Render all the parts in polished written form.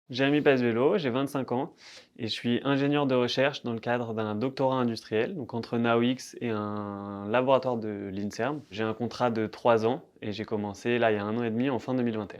Jérémy Pazuello, j'ai 25 ans et je suis ingénieur de recherche dans le cadre d'un doctorat industriel, donc entre NAOX et un laboratoire de l'INSERM. J'ai un contrat de 3 ans et j'ai commencé là il y a 1 an et demi, en fin 2021.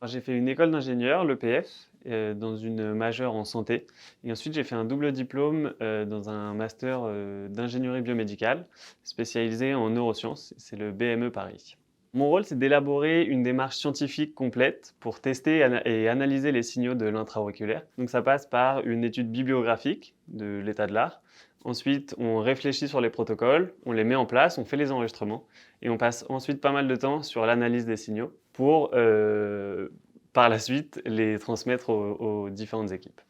Alors, j'ai fait une école d'ingénieur, l'EPF, dans une majeure en santé. Et ensuite, j'ai fait un double diplôme dans un master d'ingénierie biomédicale spécialisé en neurosciences. C'est le BME Paris. Mon rôle, c'est d'élaborer une démarche scientifique complète pour tester et analyser les signaux de l'intra-auriculaire. Donc ça passe par une étude bibliographique de l'état de l'art. Ensuite, on réfléchit sur les protocoles, on les met en place, on fait les enregistrements et on passe ensuite pas mal de temps sur l'analyse des signaux pour par la suite les transmettre aux différentes équipes.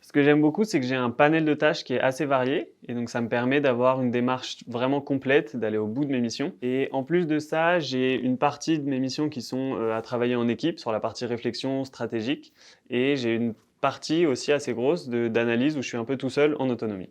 Ce que j'aime beaucoup, c'est que j'ai un panel de tâches qui est assez varié et donc ça me permet d'avoir une démarche vraiment complète, d'aller au bout de mes missions. Et en plus de ça, j'ai une partie de mes missions qui sont à travailler en équipe sur la partie réflexion stratégique et j'ai une partie aussi assez grosse d'analyse où je suis un peu tout seul en autonomie.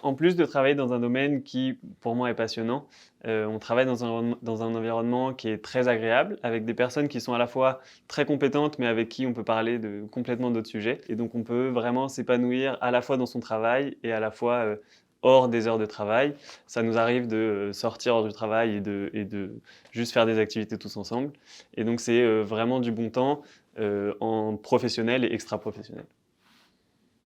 En plus de travailler dans un domaine qui, pour moi, est passionnant, on travaille dans un environnement qui est très agréable, avec des personnes qui sont à la fois très compétentes, mais avec qui on peut parler de complètement d'autres sujets. Et donc, on peut vraiment s'épanouir à la fois dans son travail et à la fois hors des heures de travail. Ça nous arrive de sortir hors du travail et de juste faire des activités tous ensemble. Et donc, c'est vraiment du bon temps en professionnel et extra-professionnel.